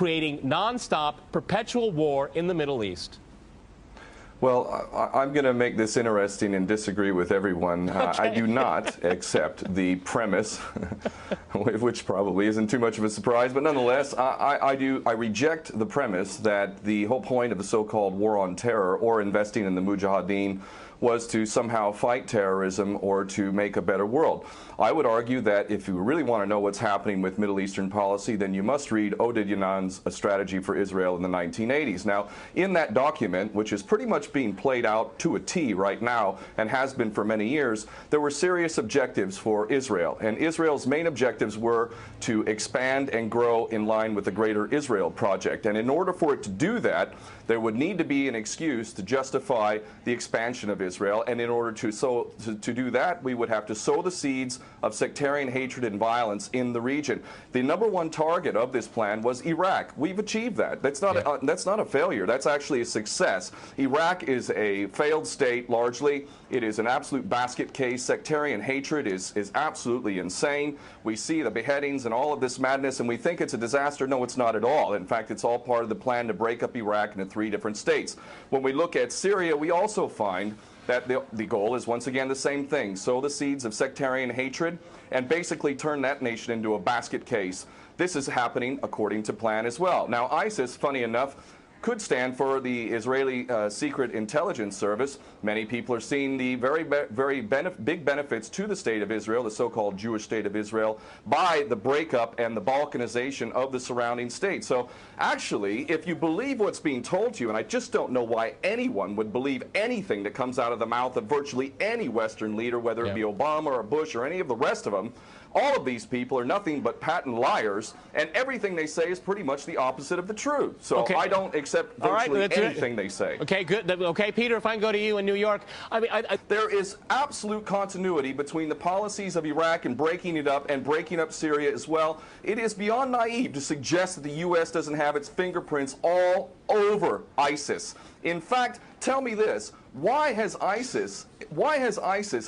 creating nonstop, perpetual war in the Middle East? Well, I'm going to make this interesting and disagree with everyone. Okay. I do not accept the premise, which probably isn't too much of a surprise, but nonetheless, I reject the premise that the whole point of the so-called war on terror or investing in the Mujahideen was to somehow fight terrorism or to make a better world. I would argue that if you really want to know what's happening with Middle Eastern policy, then you must read Ldinlemek's A Strategy for Israel in the 1980s. Now, in that document, which is pretty much being played out to a T right now and has been for many years, there were serious objectives for Israel. And Israel's main objectives were to expand and grow in line with the Greater Israel Project. And in order for it to do that, there would need to be an excuse to justify the expansion of Israel. And in order to do that, we would have to sow the seeds of sectarian hatred and violence in the region. The #1 target of this plan was Iraq. We've achieved that. That's not a failure. That's actually a success. Iraq is a failed state largely. It is an absolute basket case. Sectarian hatred is absolutely insane. We see the beheadings and all of this madness, and we think it's a disaster. No, it's not at all. In fact, it's all part of the plan to break up Iraq into 3 different states. When we look at Syria, we also find that the goal is once again the same thing: sow the seeds of sectarian hatred and basically turn that nation into a basket case. This is happening according to plan as well. Now, ISIS, funny enough, could stand for the Israeli Secret Intelligence Service. Many people are seeing the very big benefits to the state of Israel, the so-called Jewish state of Israel, by the breakup and the balkanization of the surrounding states. So actually, if you believe what's being told to you, and I just don't know why anyone would believe anything that comes out of the mouth of virtually any Western leader, whether it be Obama or Bush or any of the rest of them, all of these people are nothing but patent liars, and everything they say is pretty much the opposite of the truth. So I don't accept virtually anything they say. Okay, good. Okay, Peter, if I can go to you in New York. I mean, there is absolute continuity between the policies of Iraq and breaking it up and breaking up Syria as well. It is beyond naive to suggest that the U.S. doesn't have its fingerprints all over ISIS. In fact, tell me this: why has ISIS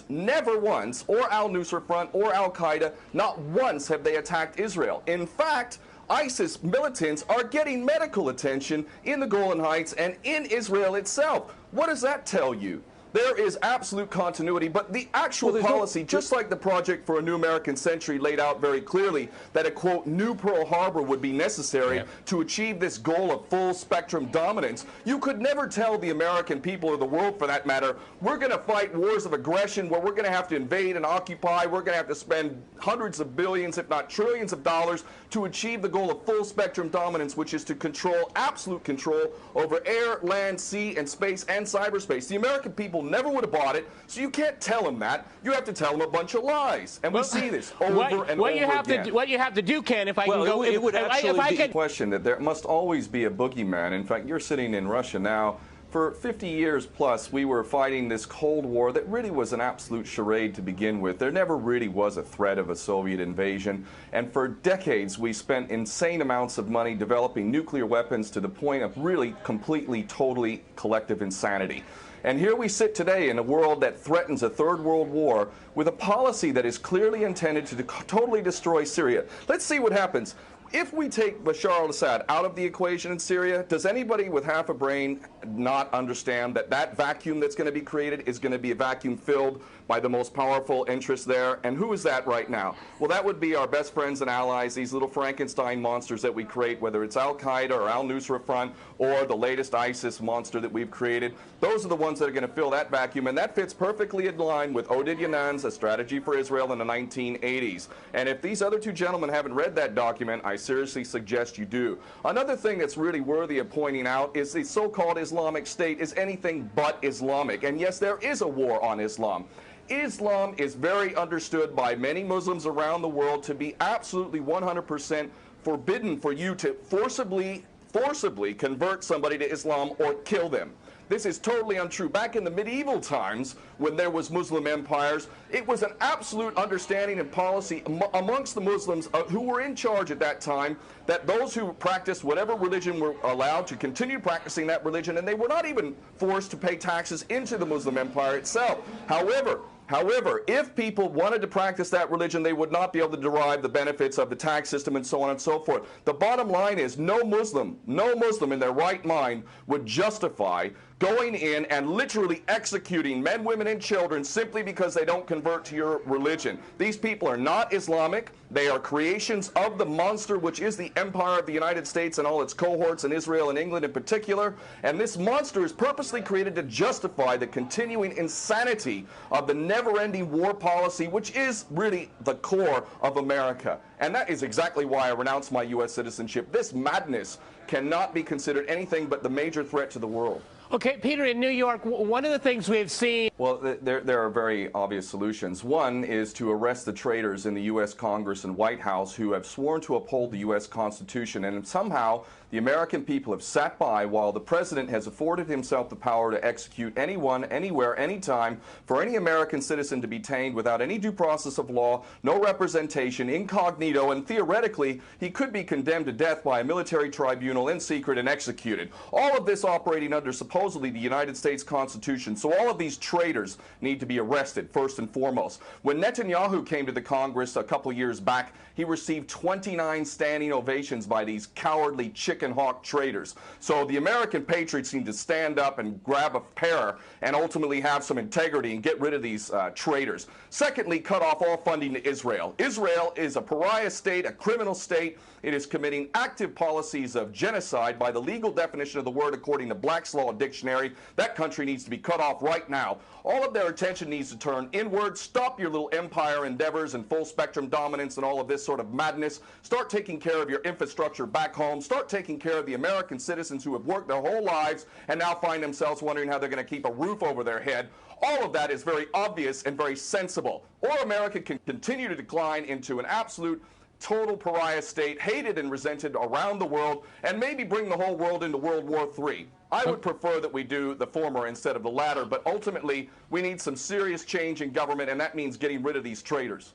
never once, or al-Nusra Front or al-Qaeda, not once have they attacked Israel? In fact, ISIS militants are getting medical attention in the Golan Heights and in Israel itself. What does that tell you? There is absolute continuity, but the actual policy, just like the Project for a New American Century laid out very clearly, that a, quote, new Pearl Harbor would be necessary to achieve this goal of full spectrum dominance, you could never tell the American people, or the world for that matter, we're going to fight wars of aggression where we're going to have to invade and occupy, we're going to have to spend hundreds of billions, if not trillions of dollars to achieve the goal of full spectrum dominance, which is to control, absolute control over air, land, sea, and space and cyberspace. The American people never would have bought it, so you can't tell them that. You have to tell them a bunch of lies, and we see this over and over again. What you have to do, Ken, if I can go, it would actually be a question that there must always be a boogeyman. In fact, you're sitting in Russia now. For 50 years plus, we were fighting this Cold War that really was an absolute charade to begin with. There never really was a threat of a Soviet invasion. And for decades, we spent insane amounts of money developing nuclear weapons to the point of really completely, totally collective insanity. And here we sit today in a world that threatens a third world war with a policy that is clearly intended to totally destroy Syria. Let's see what happens. If we take Bashar al-Assad out of the equation in Syria, does anybody with half a brain not understand that that vacuum that's going to be created is going to be a vacuum filled by the most powerful interests there? And who is that right now? Well, that would be our best friends and allies, these little Frankenstein monsters that we create, whether it's al-Qaeda or al-Nusra Front or the latest ISIS monster that we've created. Those are the ones that are going to fill that vacuum, and that fits perfectly in line with Ldinlemek's A Strategy for Israel in the 1980s. And if these other two gentlemen haven't read that document, I seriously suggest you do. Another thing that's really worthy of pointing out is the so-called Islamic State is anything but Islamic. And yes, there is a war on Islam. Islam is very understood by many Muslims around the world to be absolutely 100% forbidden for you to forcibly convert somebody to Islam or kill them. This is totally untrue. Back in the medieval times, when there was Muslim empires, it was an absolute understanding and policy amongst the Muslims who were in charge at that time that those who practiced whatever religion were allowed to continue practicing that religion, and they were not even forced to pay taxes into the Muslim empire itself. However, However, if people wanted to practice that religion, they would not be able to derive the benefits of the tax system and so on and so forth. The bottom line is no Muslim in their right mind would justify going in and literally executing men, women, and children simply because they don't convert to your religion. These people are not Islamic. They are creations of the monster, which is the empire of the United States and all its cohorts in Israel and England in particular. And this monster is purposely created to justify the continuing insanity of the never-ending war policy, which is really the core of America. And that is exactly why I renounced my U.S. citizenship. This madness cannot be considered anything but the major threat to the world. Okay, Peter, in New York, one of the things we've seen... Well, there are very obvious solutions. One is to arrest the traitors in the U.S. Congress and White House who have sworn to uphold the U.S. Constitution, and somehow the American people have sat by while the president has afforded himself the power to execute anyone, anywhere, anytime, for any American citizen to be detained without any due process of law, no representation, incognito, and theoretically, he could be condemned to death by a military tribunal in secret and executed. All of this operating under supposedly the United States Constitution. So all of these traitors need to be arrested, first and foremost. When Netanyahu came to the Congress a couple years back, he received 29 standing ovations by these cowardly chicken hawk traitors. So the American patriots need to stand up and grab a pair and ultimately have some integrity and get rid of these traitors. Secondly, cut off all funding to Israel. Israel is a pariah state, a criminal state. It is committing active policies of genocide by the legal definition of the word according to Black's Law Dictionary. That country needs to be cut off right now. All of their attention needs to turn inward. Stop your little empire endeavors and full spectrum dominance and all of this sort of madness. Start taking care of your infrastructure back home. Start taking care of the American citizens who have worked their whole lives and now find themselves wondering how they're going to keep a roof over their head. All of that is very obvious and very sensible. Or America can continue to decline into an absolute total pariah state, hated and resented around the world, and maybe bring the whole world into World War III. I would prefer that we do the former instead of the latter, but ultimately we need some serious change in government, and that means getting rid of these traitors.